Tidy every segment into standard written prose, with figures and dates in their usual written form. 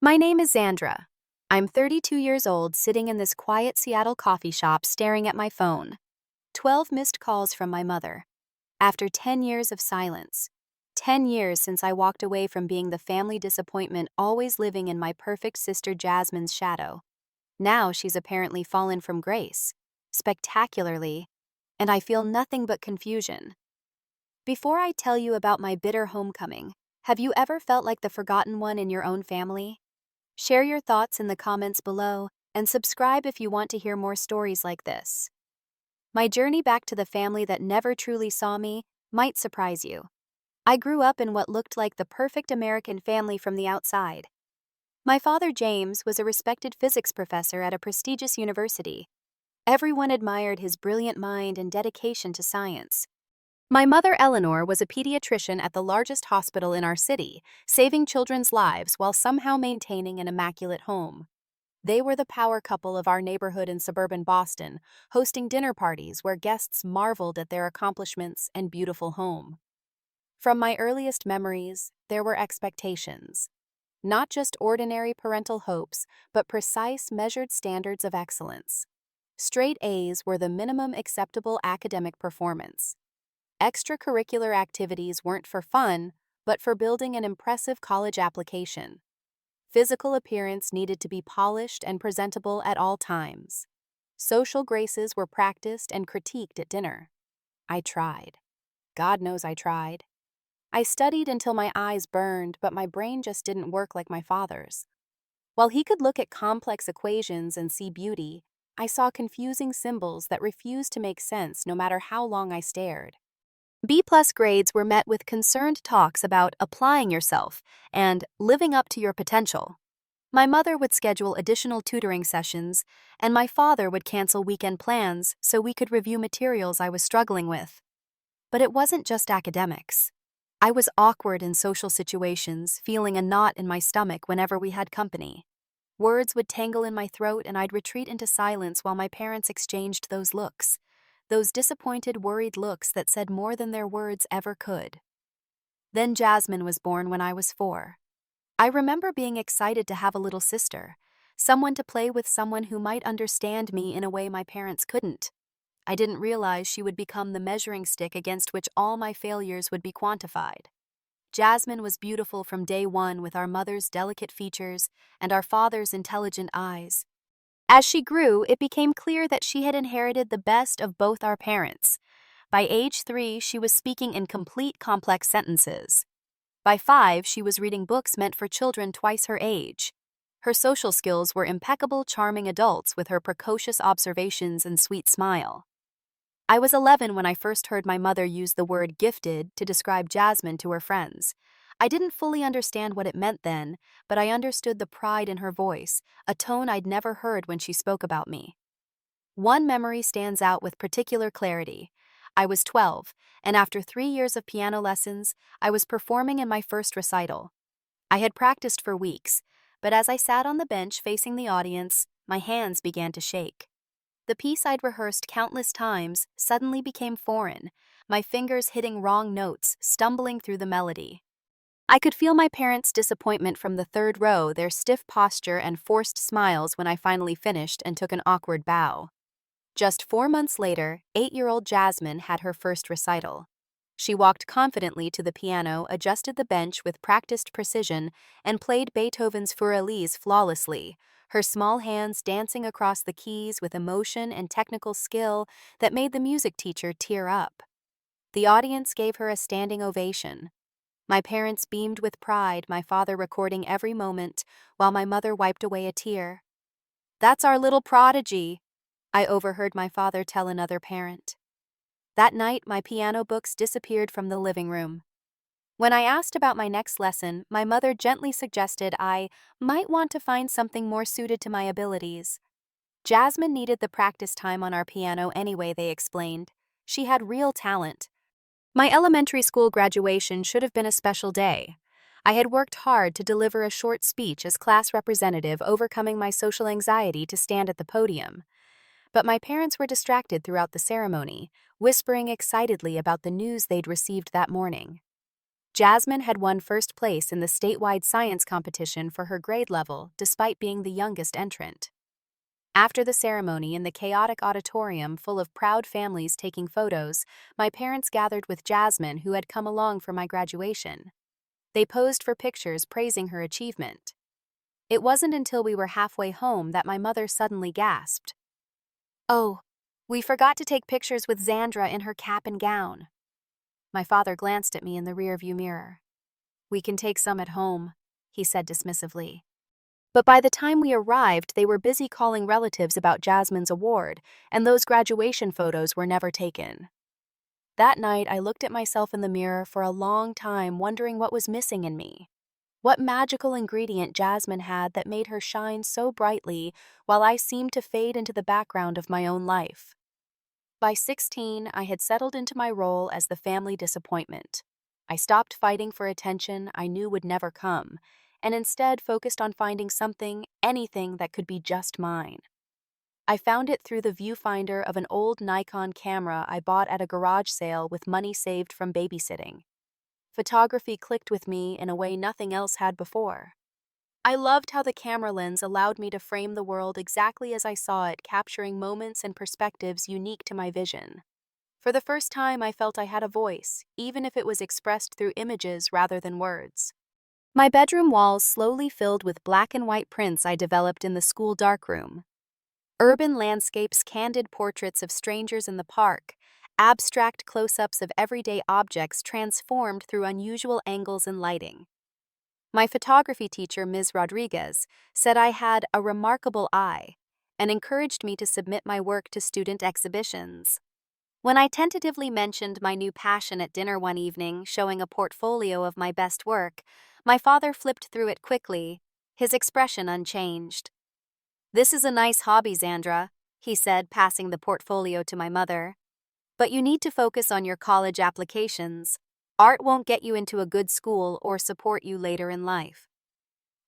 My name is Zandra. I'm 32 years old, sitting in this quiet Seattle coffee shop staring at my phone. 12 missed calls from my mother. After 10 years of silence. 10 years since I walked away from being the family disappointment, always living in my perfect sister Jasmine's shadow. Now she's apparently fallen from grace. Spectacularly. And I feel nothing but confusion. Before I tell you about my bitter homecoming, have you ever felt like the forgotten one in your own family? Share your thoughts in the comments below, and subscribe if you want to hear more stories like this. My journey back to the family that never truly saw me might surprise you. I grew up in what looked like the perfect American family from the outside. My father, James, was a respected physics professor at a prestigious university. Everyone admired his brilliant mind and dedication to science. My mother, Eleanor, was a pediatrician at the largest hospital in our city, saving children's lives while somehow maintaining an immaculate home. They were the power couple of our neighborhood in suburban Boston, hosting dinner parties where guests marveled at their accomplishments and beautiful home. From my earliest memories, there were expectations. Not just ordinary parental hopes, but precise, measured standards of excellence. Straight A's were the minimum acceptable academic performance. Extracurricular activities weren't for fun, but for building an impressive college application. Physical appearance needed to be polished and presentable at all times. Social graces were practiced and critiqued at dinner. I tried. God knows I tried. I studied until my eyes burned, but my brain just didn't work like my father's. While he could look at complex equations and see beauty, I saw confusing symbols that refused to make sense no matter how long I stared. B-plus grades were met with concerned talks about applying yourself and living up to your potential. My mother would schedule additional tutoring sessions, and my father would cancel weekend plans so we could review materials I was struggling with. But it wasn't just academics. I was awkward in social situations, feeling a knot in my stomach whenever we had company. Words would tangle in my throat and I'd retreat into silence while my parents exchanged those looks. Those disappointed, worried looks that said more than their words ever could. Then Jasmine was born when I was 4. I remember being excited to have a little sister, someone to play with, someone who might understand me in a way my parents couldn't. I didn't realize she would become the measuring stick against which all my failures would be quantified. Jasmine was beautiful from day one, with our mother's delicate features and our father's intelligent eyes. As she grew, it became clear that she had inherited the best of both our parents. By age 3, she was speaking in complete, complex sentences. By 5, she was reading books meant for children twice her age. Her social skills were impeccable, charming adults with her precocious observations and sweet smile. I was 11 when I first heard my mother use the word gifted to describe Jasmine to her friends. I didn't fully understand what it meant then, but I understood the pride in her voice, a tone I'd never heard when she spoke about me. One memory stands out with particular clarity. I was 12, and after 3 years of piano lessons, I was performing in my first recital. I had practiced for weeks, but as I sat on the bench facing the audience, my hands began to shake. The piece I'd rehearsed countless times suddenly became foreign, my fingers hitting wrong notes, stumbling through the melody. I could feel my parents' disappointment from the third row, their stiff posture and forced smiles when I finally finished and took an awkward bow. Just 4 months later, 8-year-old Jasmine had her first recital. She walked confidently to the piano, adjusted the bench with practiced precision, and played Beethoven's Für Elise flawlessly, her small hands dancing across the keys with emotion and technical skill that made the music teacher tear up. The audience gave her a standing ovation. My parents beamed with pride, my father recording every moment, while my mother wiped away a tear. "That's our little prodigy," I overheard my father tell another parent. That night, my piano books disappeared from the living room. When I asked about my next lesson, my mother gently suggested I might want to find something more suited to my abilities. Jasmine needed the practice time on our piano anyway, they explained. She had real talent. My elementary school graduation should have been a special day. I had worked hard to deliver a short speech as class representative, overcoming my social anxiety to stand at the podium. But my parents were distracted throughout the ceremony, whispering excitedly about the news they'd received that morning. Jasmine had won first place in the statewide science competition for her grade level, despite being the youngest entrant. After the ceremony in the chaotic auditorium full of proud families taking photos, my parents gathered with Jasmine, who had come along for my graduation. They posed for pictures praising her achievement. It wasn't until we were halfway home that my mother suddenly gasped, "Oh, we forgot to take pictures with Xandra in her cap and gown." My father glanced at me in the rearview mirror. "We can take some at home," he said dismissively. But by the time we arrived, they were busy calling relatives about Jasmine's award, and those graduation photos were never taken. That night, I looked at myself in the mirror for a long time, wondering what was missing in me. What magical ingredient Jasmine had that made her shine so brightly while I seemed to fade into the background of my own life. By 16, I had settled into my role as the family disappointment. I stopped fighting for attention I knew would never come, and instead focused on finding something, anything that could be just mine. I found it through the viewfinder of an old Nikon camera I bought at a garage sale with money saved from babysitting. Photography clicked with me in a way nothing else had before. I loved how the camera lens allowed me to frame the world exactly as I saw it, capturing moments and perspectives unique to my vision. For the first time, I felt I had a voice, even if it was expressed through images rather than words. My bedroom walls slowly filled with black and white prints I developed in the school darkroom. Urban landscapes, candid portraits of strangers in the park, abstract close-ups of everyday objects transformed through unusual angles and lighting. My photography teacher, Ms. Rodriguez, said I had a remarkable eye and encouraged me to submit my work to student exhibitions. When I tentatively mentioned my new passion at dinner one evening, showing a portfolio of my best work, my father flipped through it quickly, his expression unchanged. "This is a nice hobby, Xandra," he said, passing the portfolio to my mother. "But you need to focus on your college applications. Art won't get you into a good school or support you later in life."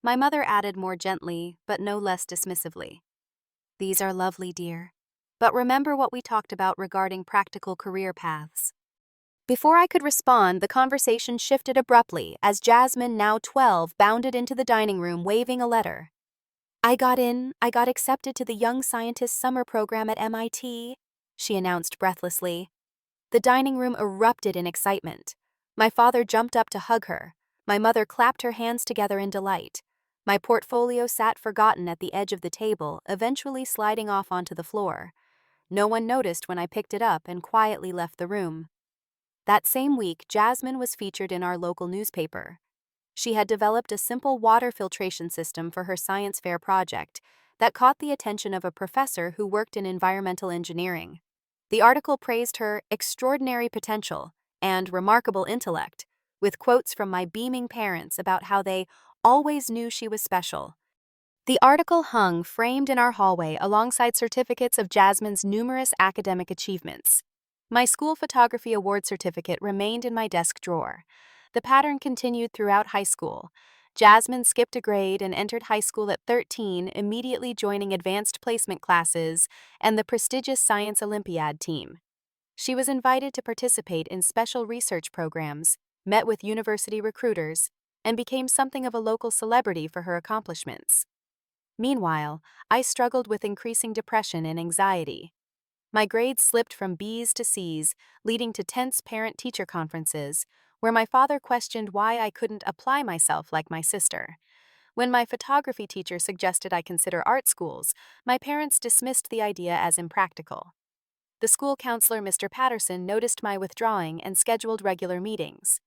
My mother added more gently, but no less dismissively, "These are lovely, dear. But remember what we talked about regarding practical career paths." Before I could respond, the conversation shifted abruptly as Jasmine, now 12, bounded into the dining room waving a letter. I got accepted to the Young Scientist Summer Program at MIT, she announced breathlessly. The dining room erupted in excitement. My father jumped up to hug her. My mother clapped her hands together in delight. My portfolio sat forgotten at the edge of the table, eventually sliding off onto the floor. No one noticed when I picked it up and quietly left the room. That same week, Jasmine was featured in our local newspaper. She had developed a simple water filtration system for her science fair project that caught the attention of a professor who worked in environmental engineering. The article praised her extraordinary potential and remarkable intellect, with quotes from my beaming parents about how they always knew she was special. The article hung framed in our hallway alongside certificates of Jasmine's numerous academic achievements. My school photography award certificate remained in my desk drawer. The pattern continued throughout high school. Jasmine skipped a grade and entered high school at 13, immediately joining advanced placement classes and the prestigious Science Olympiad team. She was invited to participate in special research programs, met with university recruiters, and became something of a local celebrity for her accomplishments. Meanwhile, I struggled with increasing depression and anxiety. My grades slipped from B's to C's, leading to tense parent-teacher conferences, where my father questioned why I couldn't apply myself like my sister. When my photography teacher suggested I consider art schools, my parents dismissed the idea as impractical. The school counselor, Mr. Patterson, noticed my withdrawing and scheduled regular meetings.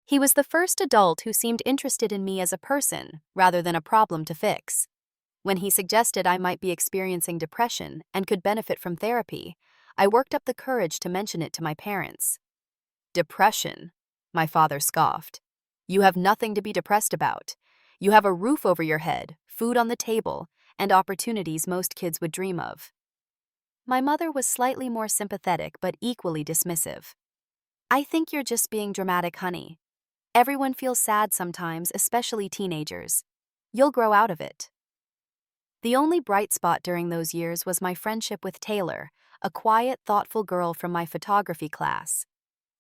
He was the first adult who seemed interested in me as a person, rather than a problem to fix. When he suggested I might be experiencing depression and could benefit from therapy, I worked up the courage to mention it to my parents. "Depression?" my father scoffed. "You have nothing to be depressed about. You have a roof over your head, food on the table, and opportunities most kids would dream of." My mother was slightly more sympathetic but equally dismissive. "I think you're just being dramatic, honey. Everyone feels sad sometimes, especially teenagers. You'll grow out of it." The only bright spot during those years was my friendship with Taylor, a quiet, thoughtful girl from my photography class.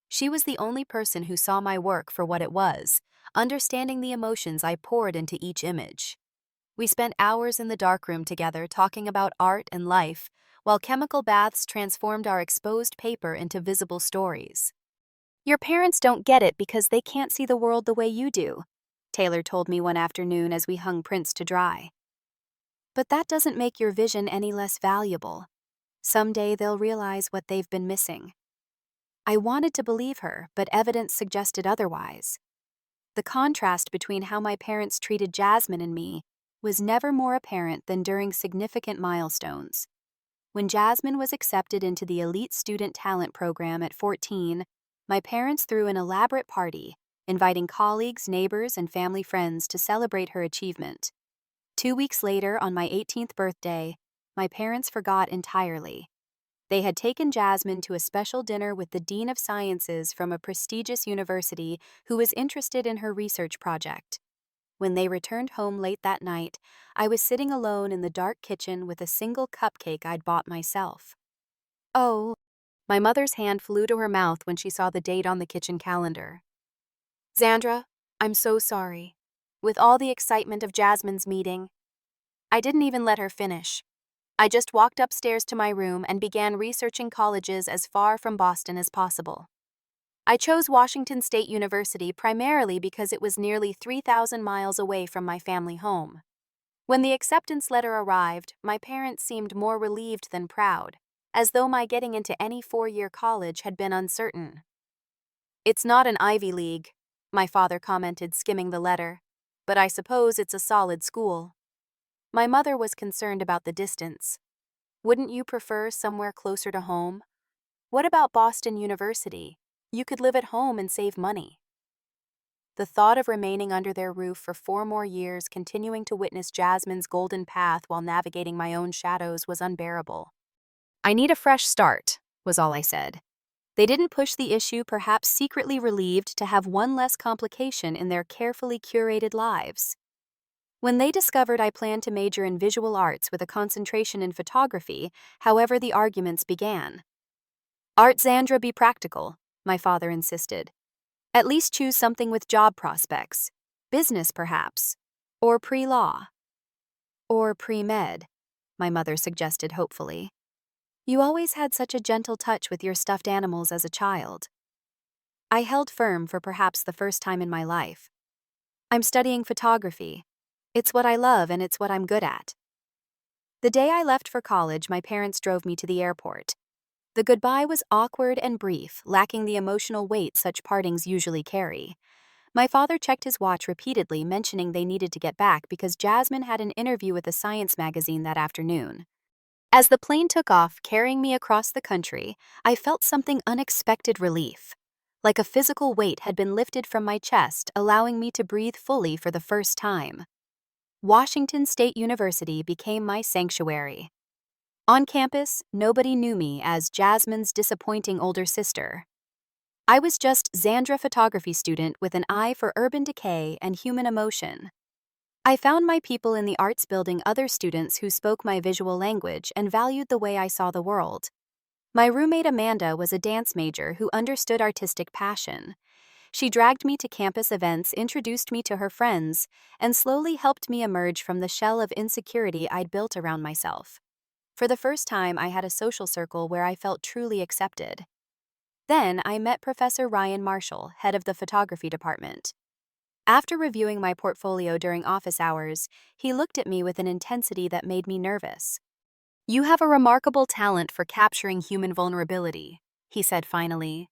She was the only person who saw my work for what it was, understanding the emotions I poured into each image. We spent hours in the darkroom together talking about art and life, while chemical baths transformed our exposed paper into visible stories. "Your parents don't get it because they can't see the world the way you do," Taylor told me one afternoon as we hung prints to dry. "But that doesn't make your vision any less valuable. Someday they'll realize what they've been missing." I wanted to believe her, but evidence suggested otherwise. The contrast between how my parents treated Jasmine and me was never more apparent than during significant milestones. When Jasmine was accepted into the elite student talent program at 14, my parents threw an elaborate party, inviting colleagues, neighbors, and family friends to celebrate her achievement. 2 weeks later, on my 18th birthday, my parents forgot entirely. They had taken Jasmine to a special dinner with the Dean of Sciences from a prestigious university who was interested in her research project. When they returned home late that night, I was sitting alone in the dark kitchen with a single cupcake I'd bought myself. "Oh," my mother's hand flew to her mouth when she saw the date on the kitchen calendar. "Zandra, I'm so sorry. With all the excitement of Jasmine's meeting." I didn't even let her finish. I just walked upstairs to my room and began researching colleges as far from Boston as possible. I chose Washington State University primarily because it was nearly 3,000 miles away from my family home. When the acceptance letter arrived, my parents seemed more relieved than proud, as though my getting into any four-year college had been uncertain. "It's not an Ivy League," my father commented, skimming the letter, "but I suppose it's a solid school." My mother was concerned about the distance. "Wouldn't you prefer somewhere closer to home? What about Boston University? You could live at home and save money." The thought of remaining under their roof for 4 more years, continuing to witness Jasmine's golden path while navigating my own shadows, was unbearable. "I need a fresh start," was all I said. They didn't push the issue, perhaps secretly relieved to have one less complication in their carefully curated lives. When they discovered I planned to major in visual arts with a concentration in photography, however, the arguments began. "Art, Zandra, be practical," my father insisted. "At least choose something with job prospects. Business, perhaps. Or pre-law." "Or pre-med," my mother suggested hopefully. "You always had such a gentle touch with your stuffed animals as a child." I held firm for perhaps the first time in my life. "I'm studying photography. It's what I love and it's what I'm good at." The day I left for college, my parents drove me to the airport. The goodbye was awkward and brief, lacking the emotional weight such partings usually carry. My father checked his watch repeatedly, mentioning they needed to get back because Jasmine had an interview with a science magazine that afternoon. As the plane took off, carrying me across the country, I felt something unexpected relief. Like a physical weight had been lifted from my chest, allowing me to breathe fully for the first time. Washington State University became my sanctuary. On campus, nobody knew me as Jasmine's disappointing older sister. I was just Zandra, photography student with an eye for urban decay and human emotion. I found my people in the arts building, other students who spoke my visual language and valued the way I saw the world. My roommate Amanda was a dance major who understood artistic passion. She dragged me to campus events, introduced me to her friends, and slowly helped me emerge from the shell of insecurity I'd built around myself. For the first time, I had a social circle where I felt truly accepted. Then I met Professor Ryan Marshall, head of the photography department. After reviewing my portfolio during office hours, he looked at me with an intensity that made me nervous. "You have a remarkable talent for capturing human vulnerability," he said finally.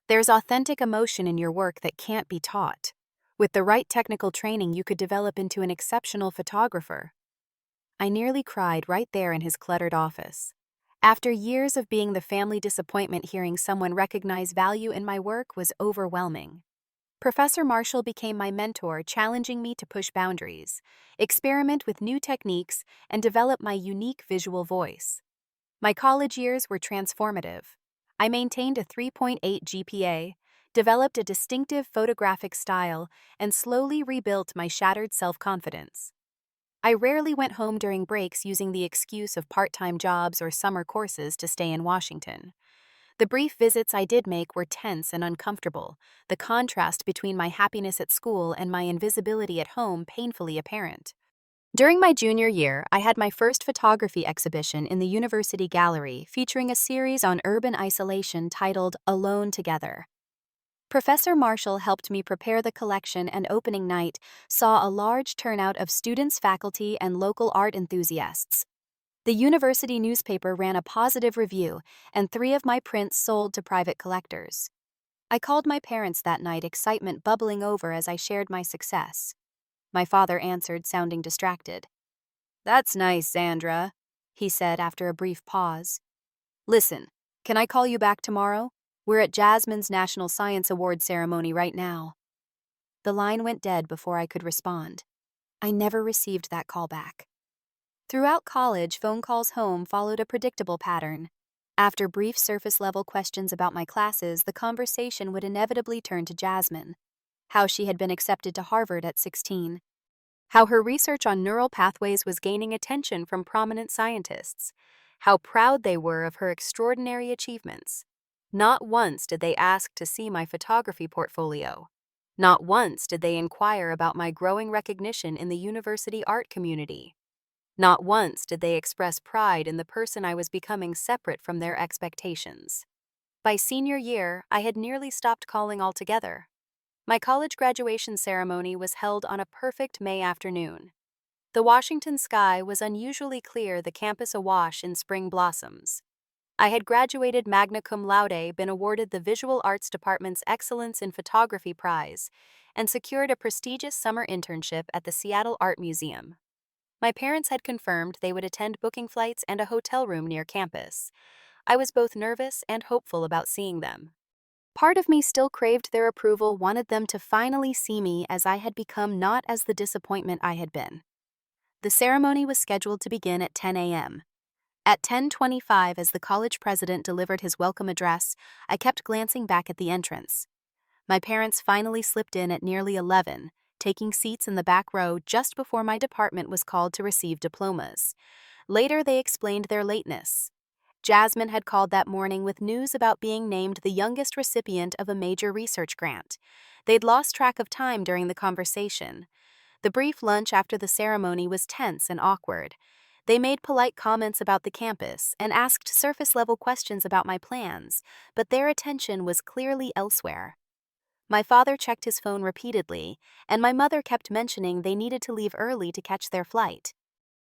"There's authentic emotion in your work that can't be taught. With the right technical training, you could develop into an exceptional photographer." I nearly cried right there in his cluttered office. After years of being the family disappointment, hearing someone recognize value in my work was overwhelming. Professor Marshall became my mentor, challenging me to push boundaries, experiment with new techniques, and develop my unique visual voice. My college years were transformative. I maintained a 3.8 GPA, developed a distinctive photographic style, and slowly rebuilt my shattered self-confidence. I rarely went home during breaks, using the excuse of part-time jobs or summer courses to stay in Washington. The brief visits I did make were tense and uncomfortable, the contrast between my happiness at school and my invisibility at home painfully apparent. During my junior year, I had my first photography exhibition in the university gallery featuring a series on urban isolation titled Alone Together. Professor Marshall helped me prepare the collection, and opening night saw a large turnout of students, faculty, and local art enthusiasts. The university newspaper ran a positive review, and 3 of my prints sold to private collectors. I called my parents that night, excitement bubbling over as I shared my success. My father answered, sounding distracted. "That's nice, Sandra," he said after a brief pause. "Listen, can I call you back tomorrow? We're at Jasmine's National Science Award ceremony right now." The line went dead before I could respond. I never received that call back. Throughout college, phone calls home followed a predictable pattern. After brief surface-level questions about my classes, the conversation would inevitably turn to Jasmine. How she had been accepted to Harvard at 16. How her research on neural pathways was gaining attention from prominent scientists. How proud they were of her extraordinary achievements. Not once did they ask to see my photography portfolio. Not once did they inquire about my growing recognition in the university art community. Not once did they express pride in the person I was becoming separate from their expectations. By senior year, I had nearly stopped calling altogether. My college graduation ceremony was held on a perfect May afternoon. The Washington sky was unusually clear, the campus awash in spring blossoms. I had graduated magna cum laude, been awarded the Visual Arts Department's Excellence in Photography Prize, and secured a prestigious summer internship at the Seattle Art Museum. My parents had confirmed they would attend booking flights and a hotel room near campus. I was both nervous and hopeful about seeing them. Part of me still craved their approval, wanted them to finally see me as I had become, not as the disappointment I had been. The ceremony was scheduled to begin at 10 a.m. At 10:25, as the college president delivered his welcome address, I kept glancing back at the entrance. My parents finally slipped in at nearly 11, taking seats in the back row just before my department was called to receive diplomas. Later, they explained their lateness. Jasmine had called that morning with news about being named the youngest recipient of a major research grant. They'd lost track of time during the conversation. The brief lunch after the ceremony was tense and awkward. They made polite comments about the campus and asked surface-level questions about my plans, but their attention was clearly elsewhere. My father checked his phone repeatedly, and my mother kept mentioning they needed to leave early to catch their flight.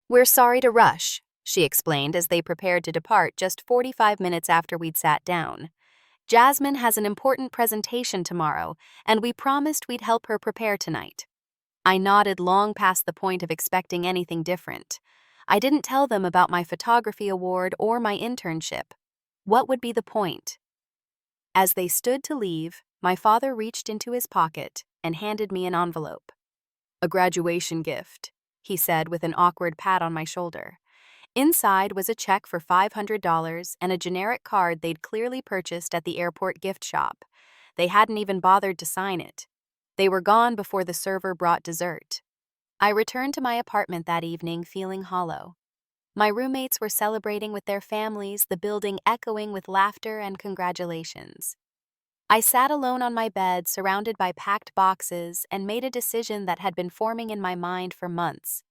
"We're sorry to rush," she explained as they prepared to depart just 45 minutes after we'd sat down. "Jasmine has an important presentation tomorrow, and we promised we'd help her prepare tonight." I nodded, long past the point of expecting anything different. I didn't tell them about my photography award or my internship. What would be the point? As they stood to leave, my father reached into his pocket and handed me an envelope. "A graduation gift," he said with an awkward pat on my shoulder. Inside was a check for $500 and a generic card they'd clearly purchased at the airport gift shop. They hadn't even bothered to sign it. They were gone before the server brought dessert. I returned to my apartment that evening feeling hollow. My roommates were celebrating with their families, the building echoing with laughter and congratulations. I sat alone on my bed, surrounded by packed boxes, and made a decision that had been forming in my mind for months.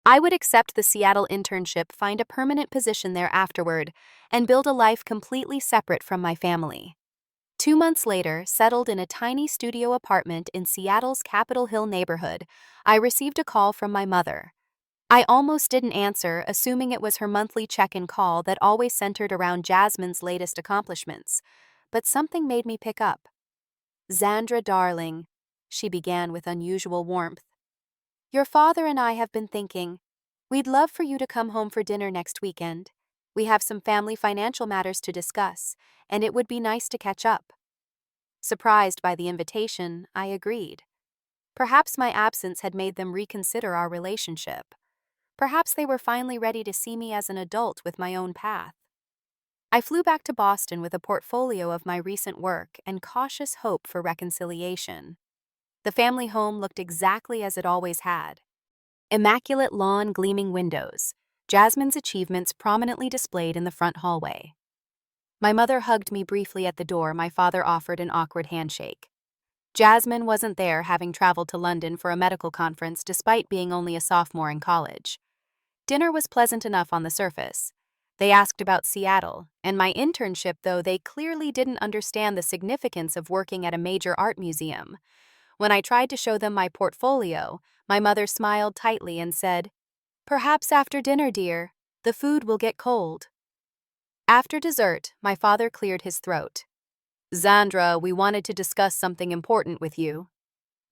I would accept the Seattle internship, find a permanent position there afterward, and build a life completely separate from my family. 2 months later, settled in a tiny studio apartment in Seattle's Capitol Hill neighborhood, I received a call from my mother. I almost didn't answer, assuming it was her monthly check-in call that always centered around Jasmine's latest accomplishments. But something made me pick up. "Zandra, darling," she began with unusual warmth. "Your father and I have been thinking. We'd love for you to come home for dinner next weekend. We have some family financial matters to discuss, and it would be nice to catch up." Surprised by the invitation, I agreed. Perhaps my absence had made them reconsider our relationship. Perhaps they were finally ready to see me as an adult with my own path. I flew back to Boston with a portfolio of my recent work and cautious hope for reconciliation. The family home looked exactly as it always had. Immaculate lawn, gleaming windows, Jasmine's achievements prominently displayed in the front hallway. My mother hugged me briefly at the door. My father offered an awkward handshake. Jasmine wasn't there, having traveled to London for a medical conference despite being only a sophomore in college. Dinner was pleasant enough on the surface. They asked about Seattle and my internship, though they clearly didn't understand the significance of working at a major art museum. When I tried to show them my portfolio, my mother smiled tightly and said, "Perhaps after dinner, dear. The food will get cold." After dessert, my father cleared his throat. "Zandra, we wanted to discuss something important with you."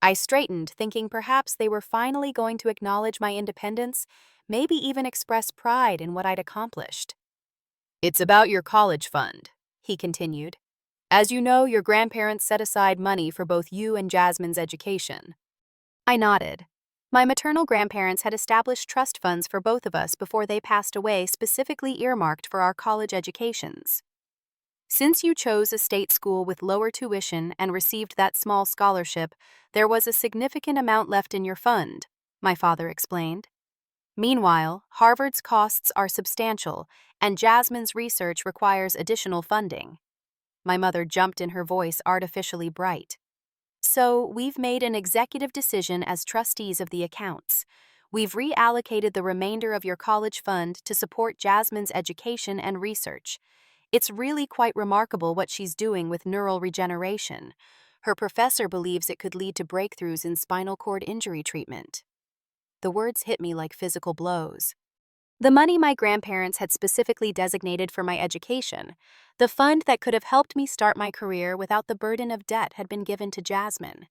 I straightened, thinking perhaps they were finally going to acknowledge my independence, maybe even express pride in what I'd accomplished. "It's about your college fund," he continued. "As you know, your grandparents set aside money for both you and Jasmine's education." I nodded. My maternal grandparents had established trust funds for both of us before they passed away, specifically earmarked for our college educations. "Since you chose a state school with lower tuition and received that small scholarship, there was a significant amount left in your fund," my father explained. "Meanwhile, Harvard's costs are substantial, and Jasmine's research requires additional funding." My mother jumped in, her voice artificially bright. "So, we've made an executive decision as trustees of the accounts. We've reallocated the remainder of your college fund to support Jasmine's education and research. It's really quite remarkable what she's doing with neural regeneration. Her professor believes it could lead to breakthroughs in spinal cord injury treatment." The words hit me like physical blows. The money my grandparents had specifically designated for my education, the fund that could have helped me start my career without the burden of debt, had been given to Jasmine,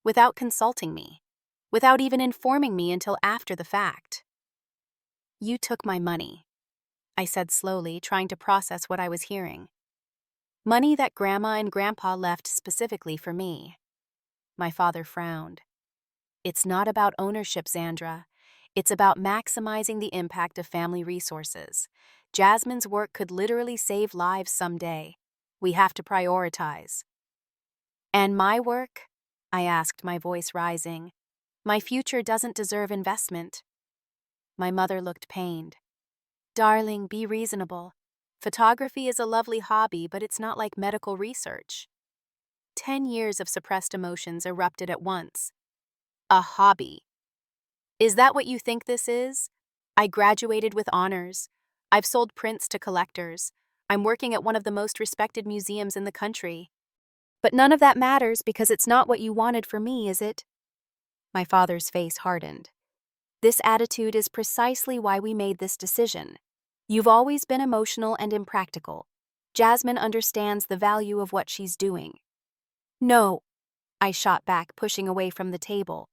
without consulting me, without even informing me until after the fact. "You took my money," I said slowly, trying to process what I was hearing. "Money that Grandma and Grandpa left specifically for me." My father frowned. "It's not about ownership, Zandra. It's about maximizing the impact of family resources. Jasmine's work could literally save lives someday. We have to prioritize." "And my work?" I asked, my voice rising. "My future doesn't deserve investment." My mother looked pained. "Darling, be reasonable. Photography is a lovely hobby, but it's not like medical research." 10 years of suppressed emotions erupted at once. "A hobby? Is that what you think this is? I graduated with honors. I've sold prints to collectors. I'm working at one of the most respected museums in the country. But none of that matters because it's not what you wanted for me, is it?" My father's face hardened. "This attitude is precisely why we made this decision. You've always been emotional and impractical. Jasmine understands the value of what she's doing." "No," I shot back, pushing away from the table.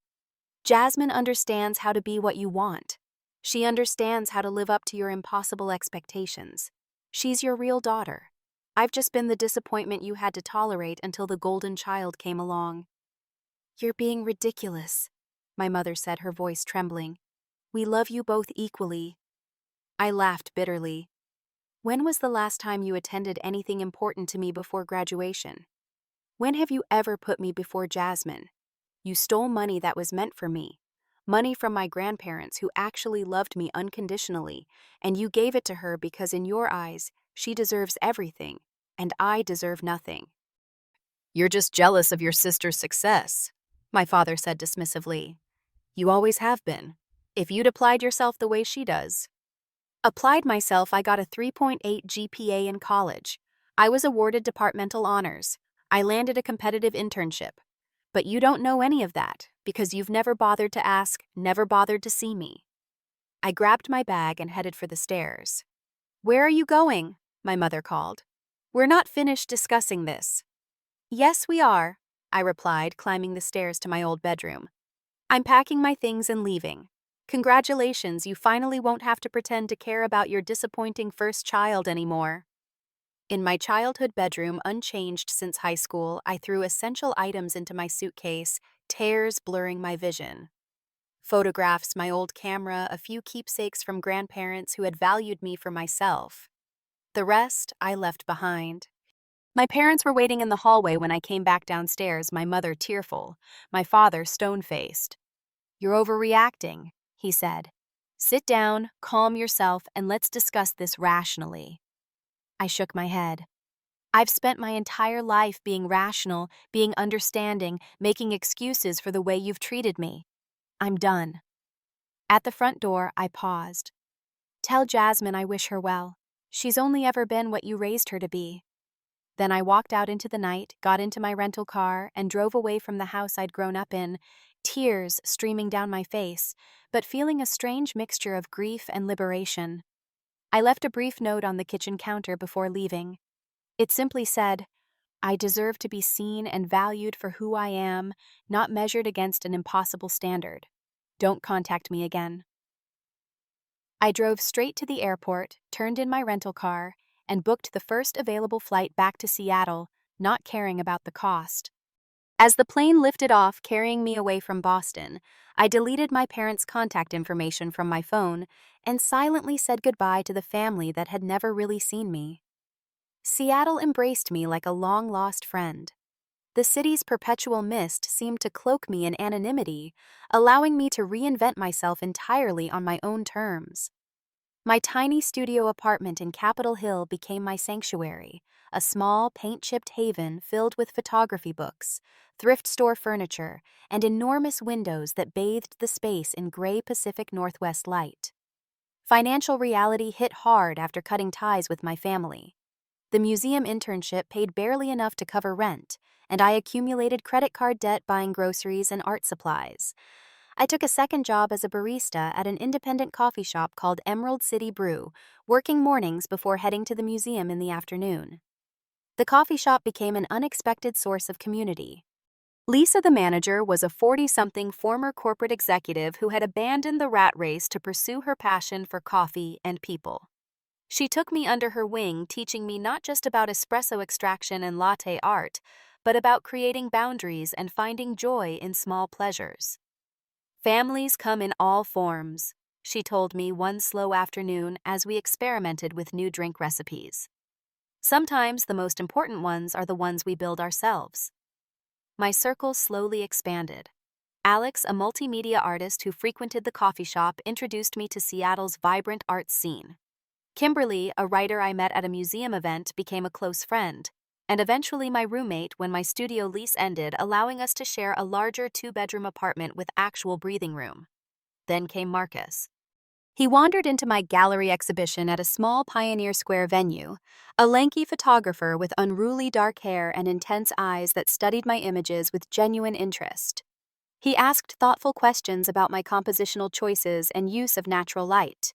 "Jasmine understands how to be what you want. She understands how to live up to your impossible expectations. She's your real daughter. I've just been the disappointment you had to tolerate until the golden child came along." "You're being ridiculous," my mother said, her voice trembling. "We love you both equally." I laughed bitterly. "When was the last time you attended anything important to me before graduation? When have you ever put me before Jasmine? You stole money that was meant for me, money from my grandparents who actually loved me unconditionally, and you gave it to her because in your eyes, she deserves everything, and I deserve nothing." "You're just jealous of your sister's success," my father said dismissively. "You always have been. If you'd applied yourself the way she does." "Applied myself, I got a 3.8 GPA in college. I was awarded departmental honors. I landed a competitive internship. But you don't know any of that because you've never bothered to ask, never bothered to see me." I grabbed my bag and headed for the stairs. "Where are you going?" my mother called. "We're not finished discussing this." "Yes, we are," I replied, climbing the stairs to my old bedroom. "I'm packing my things and leaving. Congratulations, you finally won't have to pretend to care about your disappointing first child anymore." In my childhood bedroom, unchanged since high school, I threw essential items into my suitcase, tears blurring my vision. Photographs, my old camera, a few keepsakes from grandparents who had valued me for myself. The rest I left behind. My parents were waiting in the hallway when I came back downstairs, my mother tearful, my father stone-faced. "You're overreacting," he said. "Sit down, calm yourself, and let's discuss this rationally." I shook my head. I've spent my entire life being rational, being understanding, making excuses for the way you've treated me. I'm done. At the front door, I paused. Tell Jasmine I wish her well. She's only ever been what you raised her to be. Then I walked out into the night, got into my rental car, and drove away from the house I'd grown up in, tears streaming down my face, but feeling a strange mixture of grief and liberation. I left a brief note on the kitchen counter before leaving. It simply said, I deserve to be seen and valued for who I am, not measured against an impossible standard. Don't contact me again. I drove straight to the airport, turned in my rental car, and booked the first available flight back to Seattle, not caring about the cost. As the plane lifted off, carrying me away from Boston, I deleted my parents' contact information from my phone and silently said goodbye to the family that had never really seen me. Seattle embraced me like a long-lost friend. The city's perpetual mist seemed to cloak me in anonymity, allowing me to reinvent myself entirely on my own terms. My tiny studio apartment in Capitol Hill became my sanctuary, a small, paint-chipped haven filled with photography books, thrift store furniture, and enormous windows that bathed the space in gray Pacific Northwest light. Financial reality hit hard after cutting ties with my family. The museum internship paid barely enough to cover rent, and I accumulated credit card debt buying groceries and art supplies. I took a second job as a barista at an independent coffee shop called Emerald City Brew, working mornings before heading to the museum in the afternoon. The coffee shop became an unexpected source of community. Lisa, the manager, was a 40-something former corporate executive who had abandoned the rat race to pursue her passion for coffee and people. She took me under her wing, teaching me not just about espresso extraction and latte art, but about creating boundaries and finding joy in small pleasures. Families come in all forms, she told me one slow afternoon as we experimented with new drink recipes. Sometimes the most important ones are the ones we build ourselves. My circle slowly expanded. Alex, a multimedia artist who frequented the coffee shop, introduced me to Seattle's vibrant arts scene. Kimberly, a writer I met at a museum event, became a close friend, and eventually my roommate when my studio lease ended, allowing us to share a larger 2-bedroom apartment with actual breathing room. Then came Marcus. He wandered into my gallery exhibition at a small Pioneer Square venue, a lanky photographer with unruly dark hair and intense eyes that studied my images with genuine interest. He asked thoughtful questions about my compositional choices and use of natural light.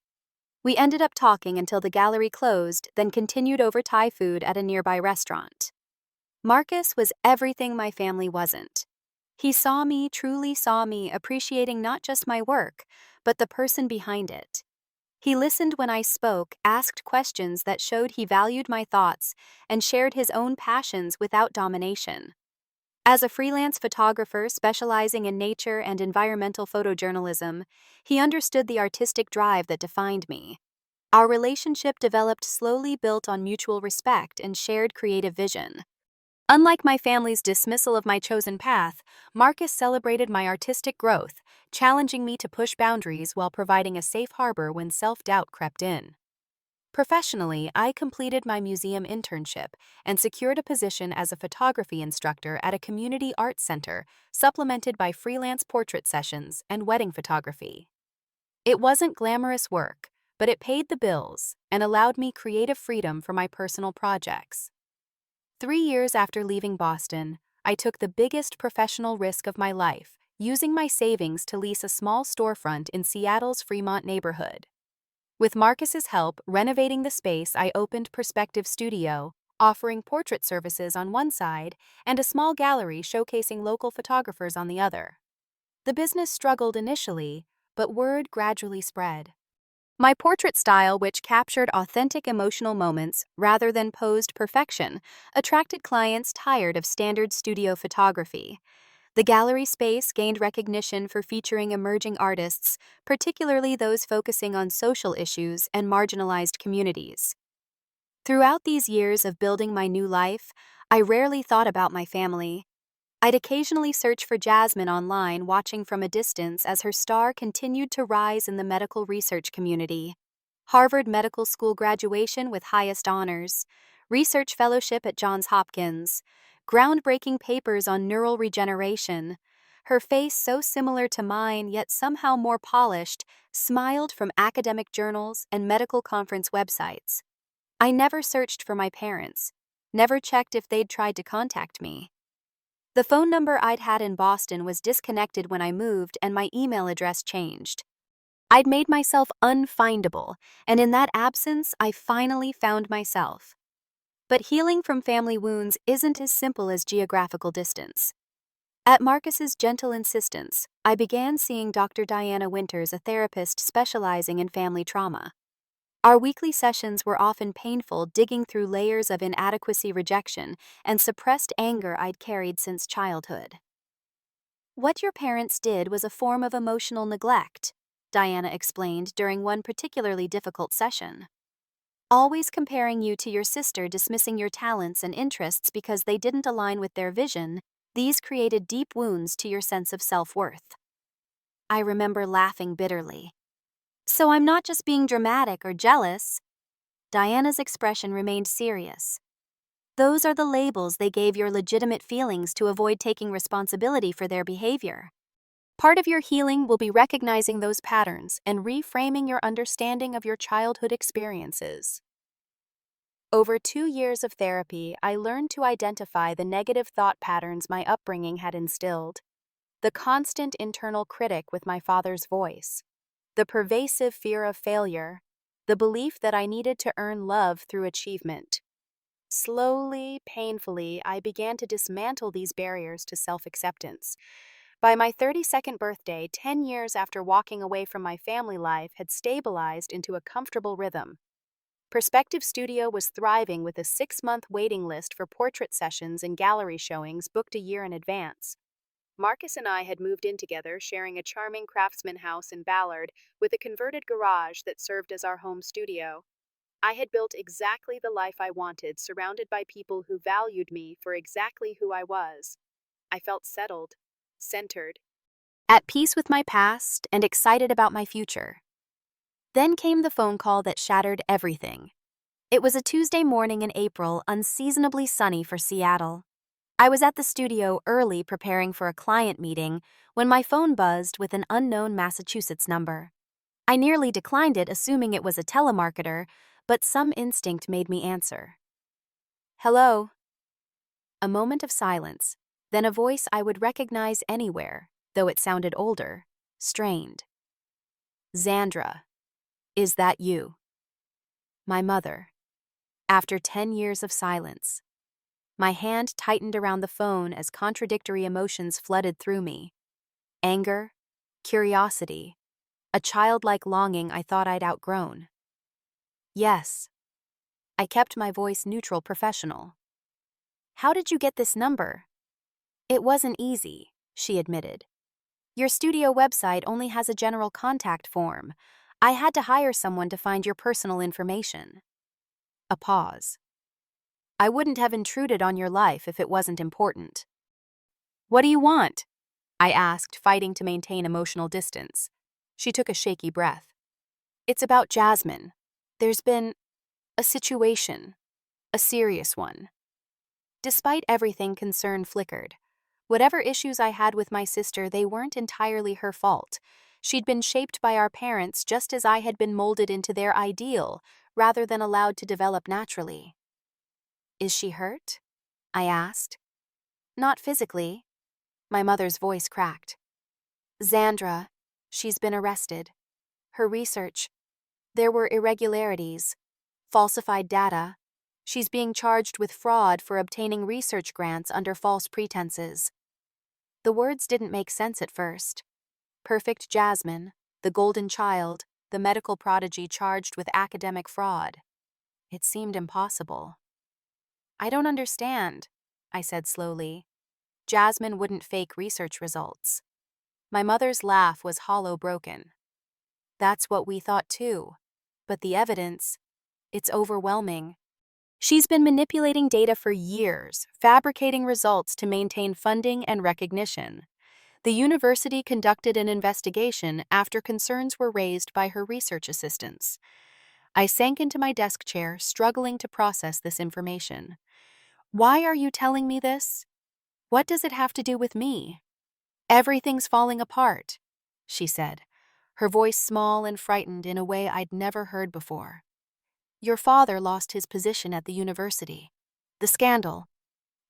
We ended up talking until the gallery closed, then continued over Thai food at a nearby restaurant. Marcus was everything my family wasn't. He truly saw me, appreciating not just my work, but the person behind it. He listened when I spoke, asked questions that showed he valued my thoughts, and shared his own passions without domination. As a freelance photographer specializing in nature and environmental photojournalism, he understood the artistic drive that defined me. Our relationship developed slowly, built on mutual respect and shared creative vision. Unlike my family's dismissal of my chosen path, Marcus celebrated my artistic growth, challenging me to push boundaries while providing a safe harbor when self-doubt crept in. Professionally, I completed my museum internship and secured a position as a photography instructor at a community arts center, supplemented by freelance portrait sessions and wedding photography. It wasn't glamorous work, but it paid the bills and allowed me creative freedom for my personal projects. 3 years after leaving Boston, I took the biggest professional risk of my life, using my savings to lease a small storefront in Seattle's Fremont neighborhood. With Marcus's help renovating the space, I opened Perspective Studio, offering portrait services on one side and a small gallery showcasing local photographers on the other. The business struggled initially, but word gradually spread. My portrait style, which captured authentic emotional moments rather than posed perfection, attracted clients tired of standard studio photography. The gallery space gained recognition for featuring emerging artists, particularly those focusing on social issues and marginalized communities. Throughout these years of building my new life, I rarely thought about my family. I'd occasionally search for Jasmine online, watching from a distance as her star continued to rise in the medical research community. Harvard Medical School graduation with highest honors, research fellowship at Johns Hopkins, groundbreaking papers on neural regeneration. Her face, so similar to mine yet somehow more polished, smiled from academic journals and medical conference websites. I never searched for my parents, never checked if they'd tried to contact me. The phone number I'd had in Boston was disconnected when I moved and my email address changed. I'd made myself unfindable, and in that absence, I finally found myself. But healing from family wounds isn't as simple as geographical distance. At Marcus's gentle insistence, I began seeing Dr. Diana Winters, a therapist specializing in family trauma. Our weekly sessions were often painful, digging through layers of inadequacy, rejection, and suppressed anger I'd carried since childhood. What your parents did was a form of emotional neglect, Diana explained during one particularly difficult session. Always comparing you to your sister, dismissing your talents and interests because they didn't align with their vision, these created deep wounds to your sense of self-worth. I remember laughing bitterly. So I'm not just being dramatic or jealous. Diana's expression remained serious. Those are the labels they gave your legitimate feelings to avoid taking responsibility for their behavior. Part of your healing will be recognizing those patterns and reframing your understanding of your childhood experiences. Over 2 years of therapy, I learned to identify the negative thought patterns my upbringing had instilled, the constant internal critic with my father's voice, the pervasive fear of failure, the belief that I needed to earn love through achievement. Slowly, painfully, I began to dismantle these barriers to self-acceptance. By my 32nd birthday, 10 years after walking away from my family life had stabilized into a comfortable rhythm. Perspective Studio was thriving with a 6-month waiting list for portrait sessions and gallery showings booked a year in advance. Marcus and I had moved in together, sharing a charming craftsman house in Ballard with a converted garage that served as our home studio. I had built exactly the life I wanted, surrounded by people who valued me for exactly who I was. I felt settled, centered, at peace with my past, and excited about my future. Then came the phone call that shattered everything. It was a Tuesday morning in April, unseasonably sunny for Seattle. I was at the studio early preparing for a client meeting when my phone buzzed with an unknown Massachusetts number. I nearly declined it, assuming it was a telemarketer, but some instinct made me answer. Hello. A moment of silence, then a voice I would recognize anywhere, though it sounded older, strained. Xandra, is that you? My mother. After 10 years of silence. My hand tightened around the phone as contradictory emotions flooded through me. Anger, curiosity, a childlike longing I thought I'd outgrown. Yes. I kept my voice neutral, professional. How did you get this number? It wasn't easy, she admitted. Your studio website only has a general contact form. I had to hire someone to find your personal information. A pause. I wouldn't have intruded on your life if it wasn't important. What do you want? I asked, fighting to maintain emotional distance. She took a shaky breath. It's about Jasmine. There's been a situation, a serious one. Despite everything, concern flickered. Whatever issues I had with my sister, they weren't entirely her fault. She'd been shaped by our parents just as I had been molded into their ideal, rather than allowed to develop naturally. Is she hurt? I asked. Not physically. My mother's voice cracked. Xandra, she's been arrested. Her research. There were irregularities, falsified data. She's being charged with fraud for obtaining research grants under false pretenses. The words didn't make sense at first. Perfect Jasmine, the golden child, the medical prodigy charged with academic fraud. It seemed impossible. I don't understand, I said slowly. Jasmine wouldn't fake research results. My mother's laugh was hollow, broken. That's what we thought too. But the evidence, it's overwhelming. She's been manipulating data for years, fabricating results to maintain funding and recognition. The university conducted an investigation after concerns were raised by her research assistants. I sank into my desk chair, struggling to process this information. Why are you telling me this? What does it have to do with me? Everything's falling apart, she said, her voice small and frightened in a way I'd never heard before. Your father lost his position at the university. The scandal.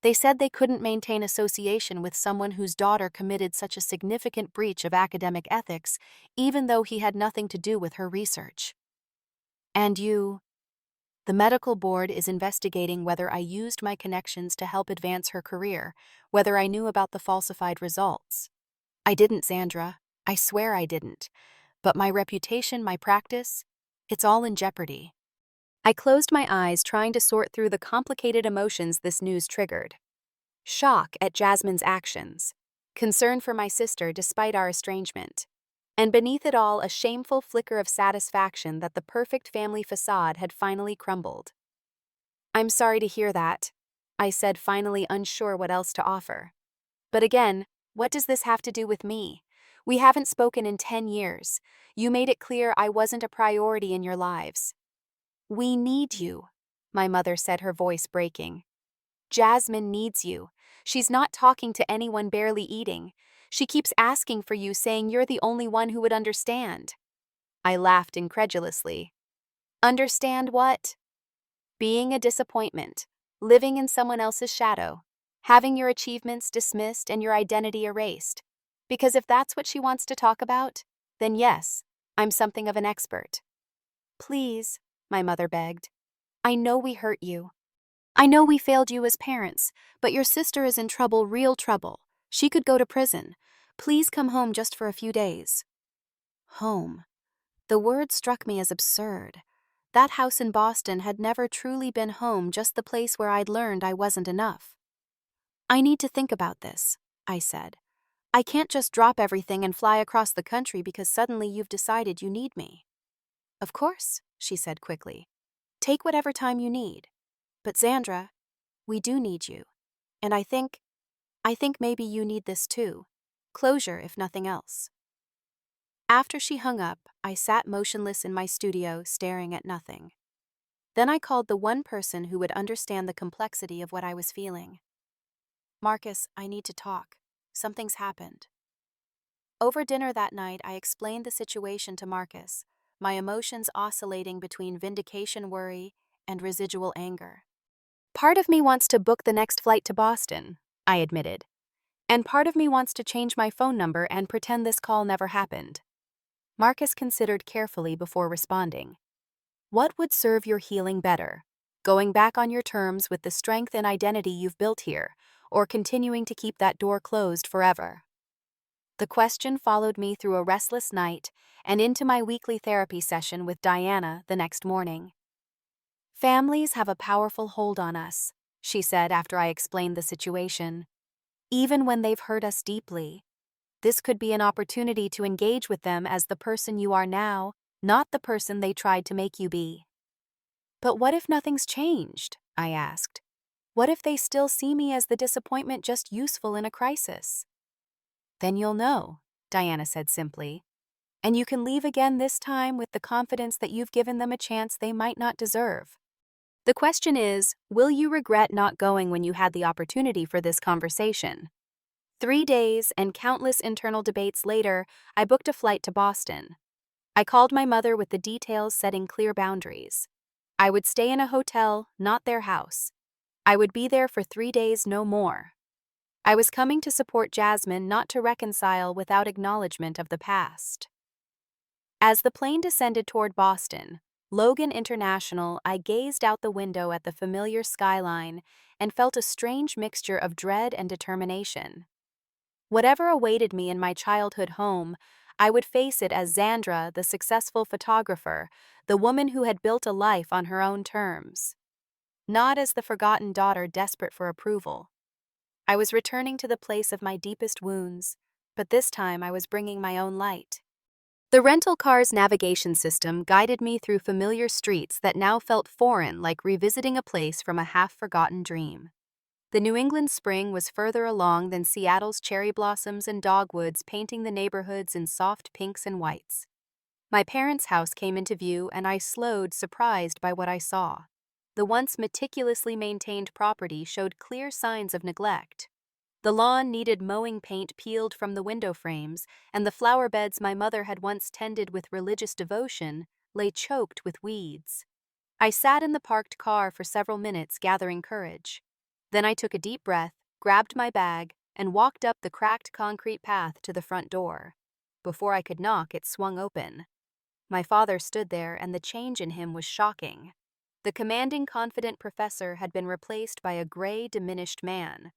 They said they couldn't maintain association with someone whose daughter committed such a significant breach of academic ethics, even though he had nothing to do with her research. And you? The medical board is investigating whether I used my connections to help advance her career, whether I knew about the falsified results. I didn't, Sandra. I swear I didn't. But my reputation, my practice, it's all in jeopardy. I closed my eyes, trying to sort through the complicated emotions this news triggered. Shock at Jasmine's actions, concern for my sister despite our estrangement, and beneath it all a shameful flicker of satisfaction that the perfect family facade had finally crumbled. I'm sorry to hear that, I said, finally unsure what else to offer. But again, what does this have to do with me? We haven't spoken in 10 years. You made it clear I wasn't a priority in your lives. We need you, my mother said, her voice breaking. Jasmine needs you. She's not talking to anyone, barely eating. She keeps asking for you, saying you're the only one who would understand. I laughed incredulously. Understand what? Being a disappointment, living in someone else's shadow, having your achievements dismissed and your identity erased. Because if that's what she wants to talk about, then yes, I'm something of an expert. Please, my mother begged. I know we hurt you. I know we failed you as parents, but your sister is in trouble, real trouble. She could go to prison. Please come home just for a few days. Home. The word struck me as absurd. That house in Boston had never truly been home, just the place where I'd learned I wasn't enough. I need to think about this, I said. I can't just drop everything and fly across the country because suddenly you've decided you need me. Of course, she said quickly. Take whatever time you need. But Sandra, we do need you. And I think maybe you need this too. Closure, if nothing else. After she hung up, I sat motionless in my studio, staring at nothing. Then I called the one person who would understand the complexity of what I was feeling. Marcus, I need to talk. Something's happened. Over dinner that night, I explained the situation to Marcus, my emotions oscillating between vindication worry and residual anger. Part of me wants to book the next flight to Boston, I admitted. And part of me wants to change my phone number and pretend this call never happened. Marcus considered carefully before responding. What would serve your healing better? Going back on your terms with the strength and identity you've built here, or continuing to keep that door closed forever? The question followed me through a restless night and into my weekly therapy session with Diana the next morning. Families have a powerful hold on us, she said after I explained the situation. Even when they've hurt us deeply, this could be an opportunity to engage with them as the person you are now, not the person they tried to make you be. But what if nothing's changed? I asked. What if they still see me as the disappointment, just useful in a crisis? Then you'll know, Diana said simply. And you can leave again, this time with the confidence that you've given them a chance they might not deserve. The question is, will you regret not going when you had the opportunity for this conversation? 3 days and countless internal debates later, I booked a flight to Boston. I called my mother with the details, setting clear boundaries. I would stay in a hotel, not their house. I would be there for 3 days, no more. I was coming to support Jasmine, not to reconcile without acknowledgement of the past. As the plane descended toward Boston, Logan International, I gazed out the window at the familiar skyline and felt a strange mixture of dread and determination. Whatever awaited me in my childhood home, I would face it as Xandra, the successful photographer, the woman who had built a life on her own terms. Not as the forgotten daughter desperate for approval. I was returning to the place of my deepest wounds, but this time I was bringing my own light. The rental car's navigation system guided me through familiar streets that now felt foreign, like revisiting a place from a half-forgotten dream. The New England spring was further along than Seattle's cherry blossoms and dogwoods, painting the neighborhoods in soft pinks and whites. My parents' house came into view, and I slowed, surprised by what I saw. The once meticulously maintained property showed clear signs of neglect. The lawn needed mowing, paint peeled from the window frames, and the flower beds my mother had once tended with religious devotion lay choked with weeds. I sat in the parked car for several minutes, gathering courage. Then I took a deep breath, grabbed my bag, and walked up the cracked concrete path to the front door. Before I could knock, it swung open. My father stood there, and the change in him was shocking. The commanding, confident professor had been replaced by a gray, diminished man.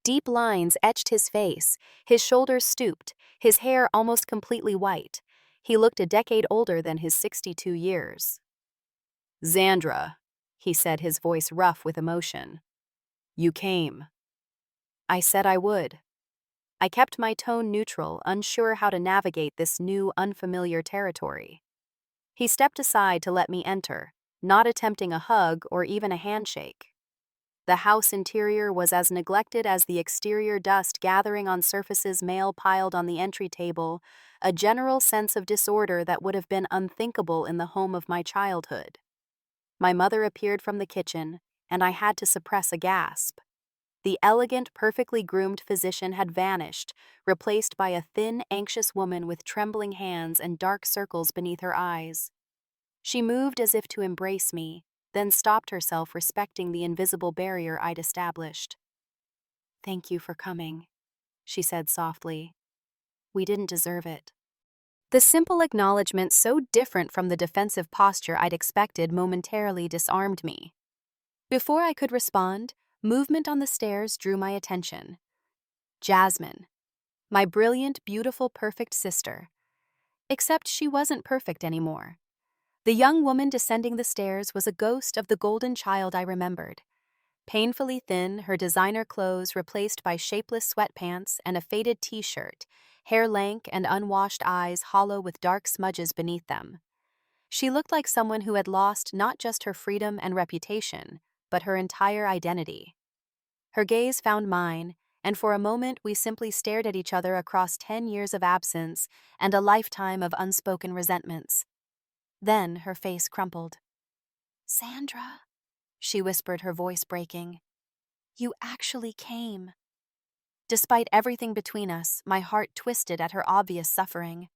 Deep lines etched his face, his shoulders stooped, his hair almost completely white. He looked a decade older than his 62 years. "Xandra," he said, his voice rough with emotion. "You came." I said I would. I kept my tone neutral, unsure how to navigate this new, unfamiliar territory. He stepped aside to let me enter, not attempting a hug or even a handshake. The house interior was as neglected as the exterior, dust gathering on surfaces, mail piled on the entry table, a general sense of disorder that would have been unthinkable in the home of my childhood. My mother appeared from the kitchen, and I had to suppress a gasp. The elegant, perfectly groomed physician had vanished, replaced by a thin, anxious woman with trembling hands and dark circles beneath her eyes. She moved as if to embrace me, then stopped herself, respecting the invisible barrier I'd established. "Thank you for coming," she said softly. "We didn't deserve it." The simple acknowledgement, so different from the defensive posture I'd expected, momentarily disarmed me. Before I could respond, movement on the stairs drew my attention. Jasmine, my brilliant, beautiful, perfect sister. Except she wasn't perfect anymore. The young woman descending the stairs was a ghost of the golden child I remembered. Painfully thin, her designer clothes replaced by shapeless sweatpants and a faded t-shirt, hair lank and unwashed eyes hollow with dark smudges beneath them. She looked like someone who had lost not just her freedom and reputation, but her entire identity. Her gaze found mine, and for a moment we simply stared at each other across 10 years of absence and a lifetime of unspoken resentments. Then her face crumpled. "Xandra," she whispered, her voice breaking. "You actually came." Despite everything between us, my heart twisted at her obvious suffering.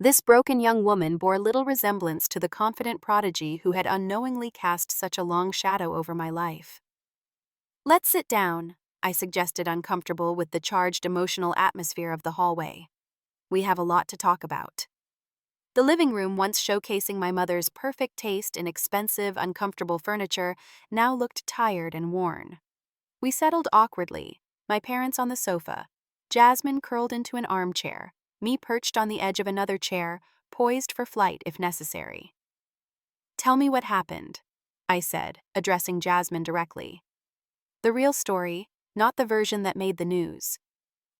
This broken young woman bore little resemblance to the confident prodigy who had unknowingly cast such a long shadow over my life. "Let's sit down," I suggested, uncomfortable with the charged emotional atmosphere of the hallway. "We have a lot to talk about." The living room, once showcasing my mother's perfect taste in expensive, uncomfortable furniture, now looked tired and worn. We settled awkwardly, my parents on the sofa, Jasmine curled into an armchair, me perched on the edge of another chair, poised for flight if necessary. "Tell me what happened," I said, addressing Jasmine directly. "The real story, not the version that made the news."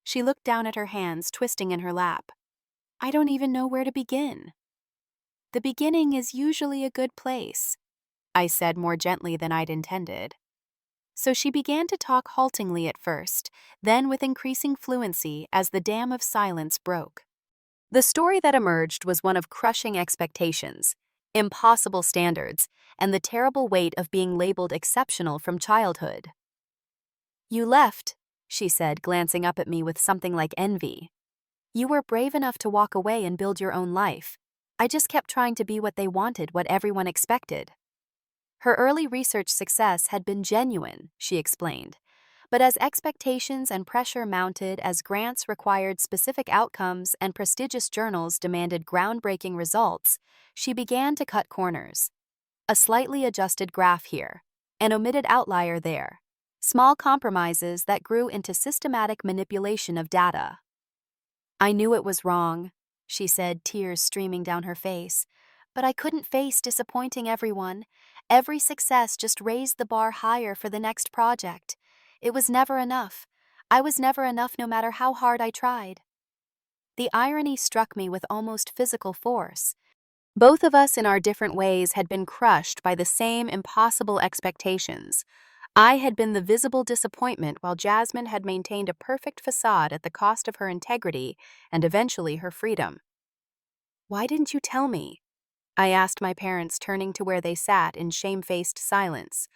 She looked down at her hands, twisting in her lap. "I don't even know where to begin." "The beginning is usually a good place," I said more gently than I'd intended. So she began to talk haltingly at first, then with increasing fluency as the dam of silence broke. The story that emerged was one of crushing expectations, impossible standards, and the terrible weight of being labeled exceptional from childhood. "You left," she said, glancing up at me with something like envy. "You were brave enough to walk away and build your own life. I just kept trying to be what they wanted, what everyone expected." Her early research success had been genuine, she explained. But as expectations and pressure mounted, as grants required specific outcomes and prestigious journals demanded groundbreaking results, she began to cut corners. A slightly adjusted graph here, an omitted outlier there, small compromises that grew into systematic manipulation of data. "I knew it was wrong," she said, tears streaming down her face. "But I couldn't face disappointing everyone. Every success just raised the bar higher for the next project. It was never enough. I was never enough no matter how hard I tried." The irony struck me with almost physical force. Both of us in our different ways had been crushed by the same impossible expectations. I had been the visible disappointment while Jasmine had maintained a perfect facade at the cost of her integrity and eventually her freedom. Why didn't you tell me? I asked my parents, turning to where they sat in shamefaced silence.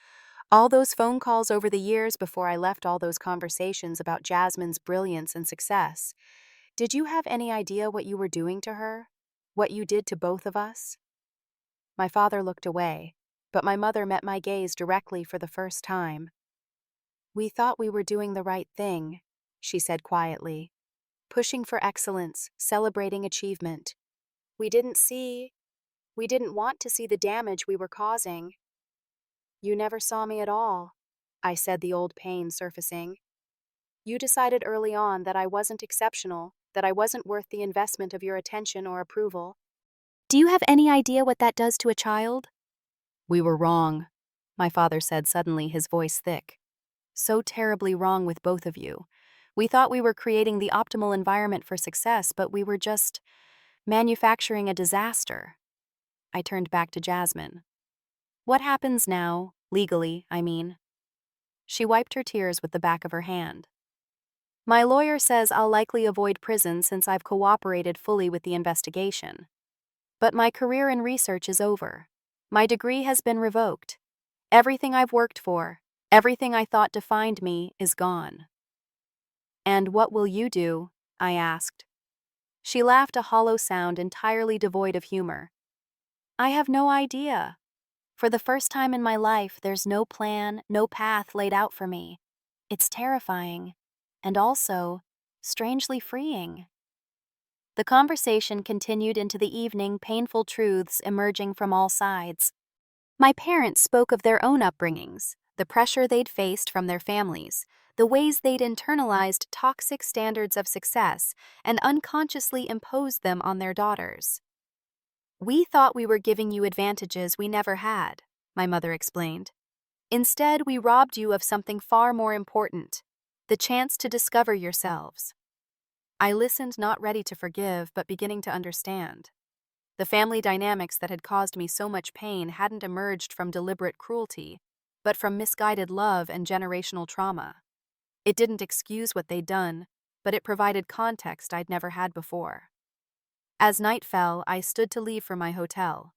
All those phone calls over the years before I left, all those conversations about Jasmine's brilliance and success. Did you have any idea what you were doing to her? What you did to both of us? My father looked away, but my mother met my gaze directly for the first time. We thought we were doing the right thing, she said quietly. Pushing for excellence, celebrating achievement. We didn't want to see the damage we were causing. You never saw me at all, I said, the old pain surfacing. You decided early on that I wasn't exceptional, that I wasn't worth the investment of your attention or approval. Do you have any idea what that does to a child? We were wrong, my father said suddenly, his voice thick. So terribly wrong with both of you. We thought we were creating the optimal environment for success, but we were just manufacturing a disaster. I turned back to Jasmine. What happens now, legally, I mean? She wiped her tears with the back of her hand. My lawyer says I'll likely avoid prison since I've cooperated fully with the investigation. But my career in research is over. My degree has been revoked. Everything I've worked for, everything I thought defined me, is gone. And what will you do? I asked. She laughed, a hollow sound entirely devoid of humor. I have no idea. For the first time in my life, there's no plan, no path laid out for me. It's terrifying, and also strangely freeing. The conversation continued into the evening, painful truths emerging from all sides. My parents spoke of their own upbringings, the pressure they'd faced from their families, the ways they'd internalized toxic standards of success and unconsciously imposed them on their daughters. We thought we were giving you advantages we never had, my mother explained. Instead, we robbed you of something far more important, the chance to discover yourselves. I listened, not ready to forgive, but beginning to understand. The family dynamics that had caused me so much pain hadn't emerged from deliberate cruelty, but from misguided love and generational trauma. It didn't excuse what they'd done, but it provided context I'd never had before. As night fell, I stood to leave for my hotel.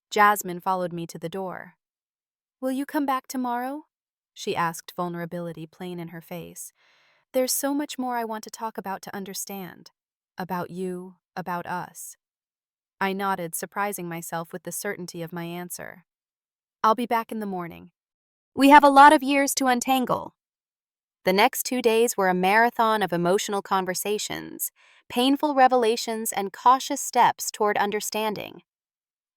Jasmine followed me to the door. Will you come back tomorrow? She asked, vulnerability plain in her face. There's so much more I want to talk about, to understand. About you, about us. I nodded, surprising myself with the certainty of my answer. I'll be back in the morning. We have a lot of years to untangle. The next 2 days were a marathon of emotional conversations, painful revelations, and cautious steps toward understanding.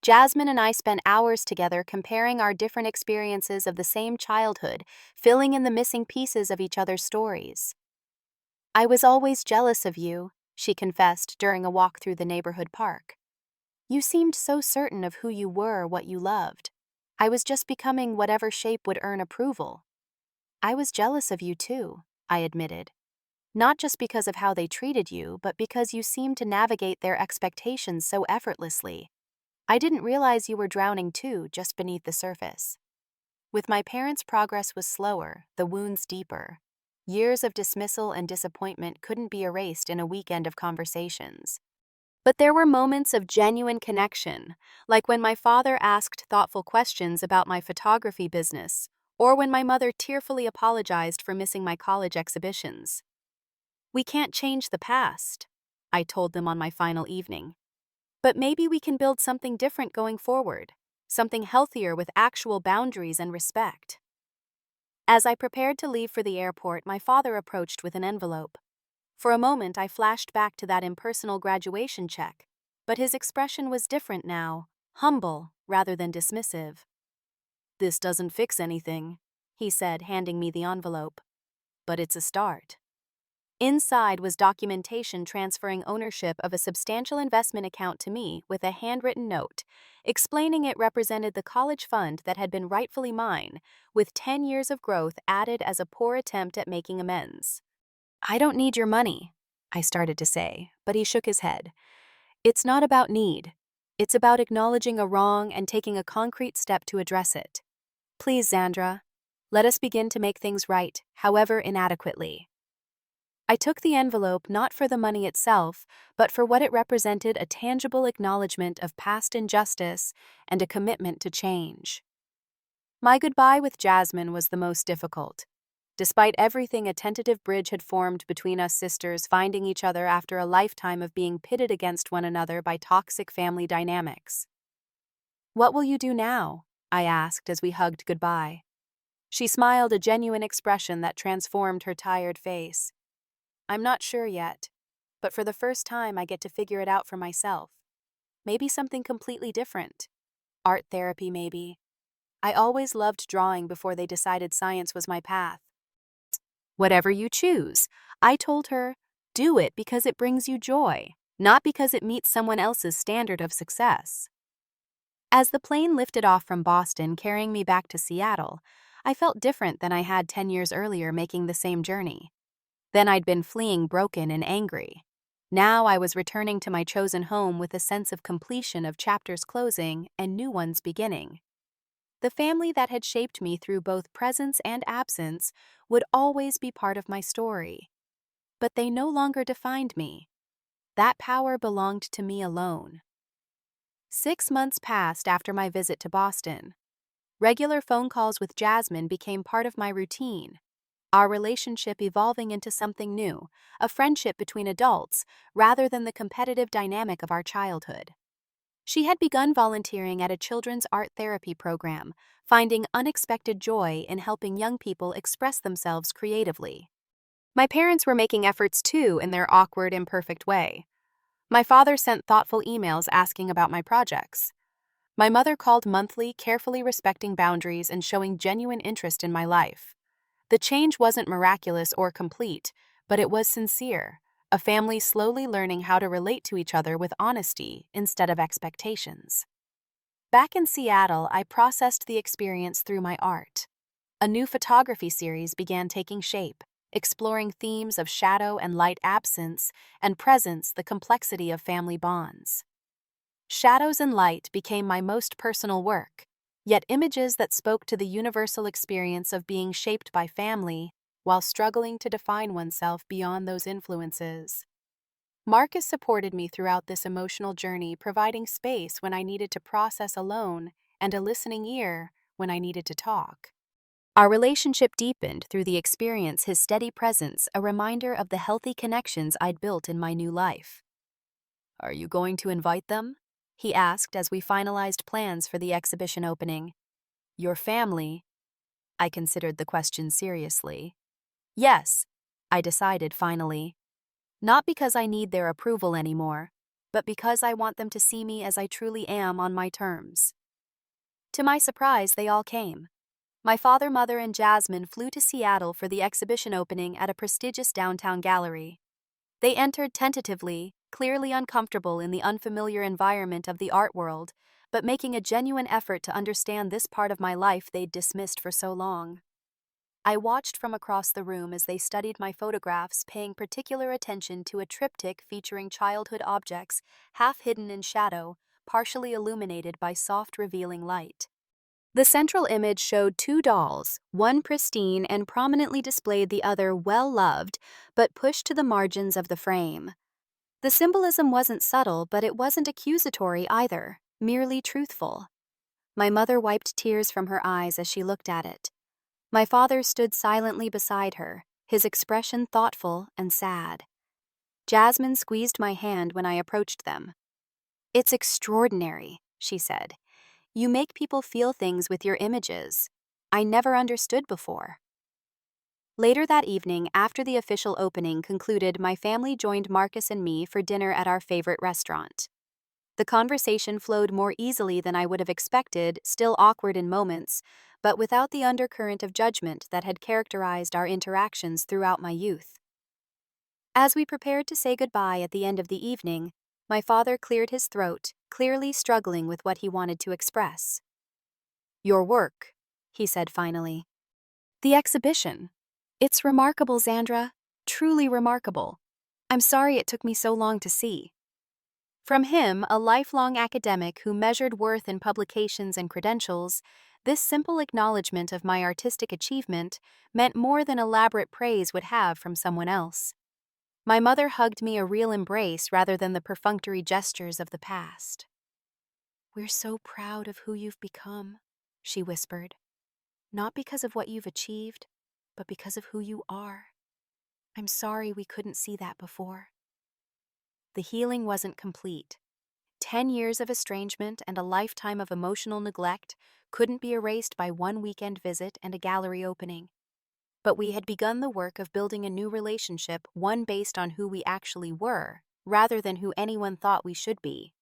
Jasmine and I spent hours together comparing our different experiences of the same childhood, filling in the missing pieces of each other's stories. I was always jealous of you, she confessed during a walk through the neighborhood park. You seemed so certain of who you were, what you loved. I was just becoming whatever shape would earn approval. I was jealous of you too, I admitted. Not just because of how they treated you, but because you seemed to navigate their expectations so effortlessly. I didn't realize you were drowning too, just beneath the surface. With my parents, progress was slower, the wounds deeper. Years of dismissal and disappointment couldn't be erased in a weekend of conversations. But there were moments of genuine connection, like when my father asked thoughtful questions about my photography business, or when my mother tearfully apologized for missing my college exhibitions. We can't change the past, I told them on my final evening. But maybe we can build something different going forward, something healthier with actual boundaries and respect. As I prepared to leave for the airport, my father approached with an envelope. For a moment, I flashed back to that impersonal graduation check, but his expression was different now, humble rather than dismissive. This doesn't fix anything, he said, handing me the envelope. But it's a start. Inside was documentation transferring ownership of a substantial investment account to me with a handwritten note, explaining it represented the college fund that had been rightfully mine, with 10 years of growth added as a poor attempt at making amends. I don't need your money, I started to say, but he shook his head. It's not about need. It's about acknowledging a wrong and taking a concrete step to address it. Please, Xandra, let us begin to make things right, however inadequately. I took the envelope not for the money itself, but for what it represented: a tangible acknowledgement of past injustice and a commitment to change. My goodbye with Jasmine was the most difficult. Despite everything, a tentative bridge had formed between us sisters, finding each other after a lifetime of being pitted against one another by toxic family dynamics. "What will you do now?" I asked as we hugged goodbye. She smiled, a genuine expression that transformed her tired face. "I'm not sure yet, but for the first time I get to figure it out for myself. Maybe something completely different. Art therapy, maybe. I always loved drawing before they decided science was my path." "Whatever you choose," I told her, "do it because it brings you joy, not because it meets someone else's standard of success." As the plane lifted off from Boston, carrying me back to Seattle, I felt different than I had 10 years earlier making the same journey. Then I'd been fleeing broken and angry. Now I was returning to my chosen home with a sense of completion, of chapters closing and new ones beginning. The family that had shaped me through both presence and absence would always be part of my story. But they no longer defined me. That power belonged to me alone. 6 months passed after my visit to Boston. Regular phone calls with Jasmine became part of my routine, our relationship evolving into something new, a friendship between adults rather than the competitive dynamic of our childhood. She had begun volunteering at a children's art therapy program, finding unexpected joy in helping young people express themselves creatively. My parents were making efforts too, in their awkward, imperfect way. My father sent thoughtful emails asking about my projects. My mother called monthly, carefully respecting boundaries and showing genuine interest in my life. The change wasn't miraculous or complete, but it was sincere, a family slowly learning how to relate to each other with honesty instead of expectations. Back in Seattle, I processed the experience through my art. A new photography series began taking shape, exploring themes of shadow and light, absence and presence, the complexity of family bonds. Shadows and light became my most personal work, yet images that spoke to the universal experience of being shaped by family while struggling to define oneself beyond those influences. Marcus supported me throughout this emotional journey, providing space when I needed to process alone and a listening ear when I needed to talk. Our relationship deepened through the experience, his steady presence, a reminder of the healthy connections I'd built in my new life. "Are you going to invite them?" he asked as we finalized plans for the exhibition opening. "Your family?" I considered the question seriously. "Yes," I decided finally. Not because I need their approval anymore, but because I want them to see me as I truly am, on my terms. To my surprise, they all came. My father, mother, and Jasmine flew to Seattle for the exhibition opening at a prestigious downtown gallery. They entered tentatively, clearly uncomfortable in the unfamiliar environment of the art world, but making a genuine effort to understand this part of my life they'd dismissed for so long. I watched from across the room as they studied my photographs, paying particular attention to a triptych featuring childhood objects, half hidden in shadow, partially illuminated by soft, revealing light. The central image showed 2 dolls, one pristine and prominently displayed, the other well-loved, but pushed to the margins of the frame. The symbolism wasn't subtle, but it wasn't accusatory either, merely truthful. My mother wiped tears from her eyes as she looked at it. My father stood silently beside her, his expression thoughtful and sad. Jasmine squeezed my hand when I approached them. "It's extraordinary," she said. "You make people feel things with your images. I never understood before." Later that evening, after the official opening concluded, my family joined Marcus and me for dinner at our favorite restaurant. The conversation flowed more easily than I would have expected, still awkward in moments, but without the undercurrent of judgment that had characterized our interactions throughout my youth. As we prepared to say goodbye at the end of the evening, my father cleared his throat, clearly struggling with what he wanted to express. "Your work," he said finally. "The exhibition. It's remarkable, Xandra. Truly remarkable. I'm sorry it took me so long to see." From him, a lifelong academic who measured worth in publications and credentials, this simple acknowledgement of my artistic achievement meant more than elaborate praise would have from someone else. My mother hugged me a real embrace rather than the perfunctory gestures of the past. "We're so proud of who you've become," she whispered. "Not because of what you've achieved, but because of who you are. I'm sorry we couldn't see that before." The healing wasn't complete. 10 years of estrangement and a lifetime of emotional neglect couldn't be erased by one weekend visit and a gallery opening. But we had begun the work of building a new relationship, one based on who we actually were, rather than who anyone thought we should be.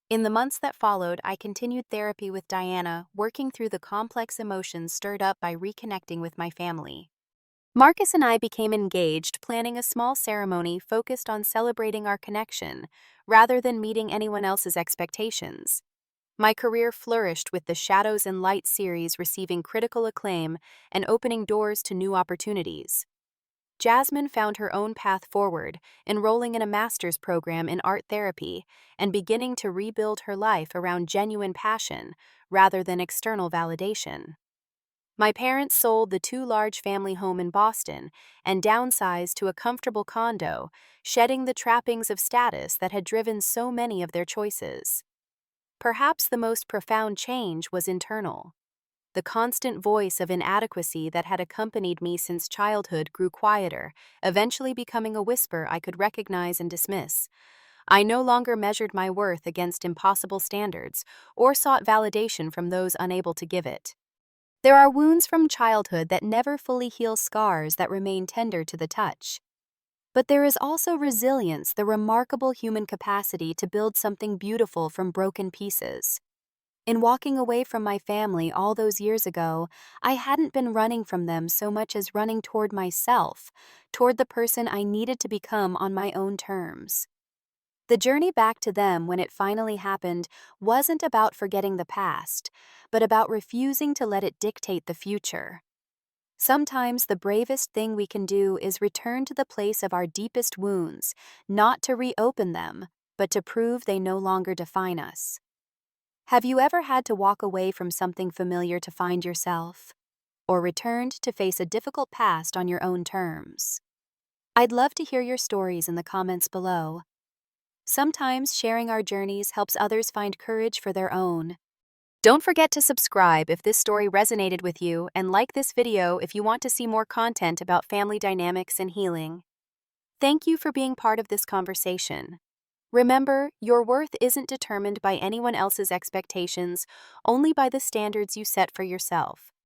In the months that followed, I continued therapy with Diana, working through the complex emotions stirred up by reconnecting with my family. Marcus and I became engaged, planning a small ceremony focused on celebrating our connection, rather than meeting anyone else's expectations. My career flourished with the Shadows and Light series receiving critical acclaim and opening doors to new opportunities. Jasmine found her own path forward, enrolling in a master's program in art therapy and beginning to rebuild her life around genuine passion rather than external validation. My parents sold the two-large family home in Boston and downsized to a comfortable condo, shedding the trappings of status that had driven so many of their choices. Perhaps the most profound change was internal. The constant voice of inadequacy that had accompanied me since childhood grew quieter, eventually becoming a whisper I could recognize and dismiss. I no longer measured my worth against impossible standards or sought validation from those unable to give it. There are wounds from childhood that never fully heal scars that remain tender to the touch. But there is also resilience, the remarkable human capacity to build something beautiful from broken pieces. In walking away from my family all those years ago, I hadn't been running from them so much as running toward myself, toward the person I needed to become on my own terms. The journey back to them when it finally happened wasn't about forgetting the past, but about refusing to let it dictate the future. Sometimes the bravest thing we can do is return to the place of our deepest wounds, not to reopen them, but to prove they no longer define us. Have you ever had to walk away from something familiar to find yourself? Or returned to face a difficult past on your own terms? I'd love to hear your stories in the comments below. Sometimes sharing our journeys helps others find courage for their own. Don't forget to subscribe if this story resonated with you and like this video if you want to see more content about family dynamics and healing. Thank you for being part of this conversation. Remember, your worth isn't determined by anyone else's expectations, only by the standards you set for yourself.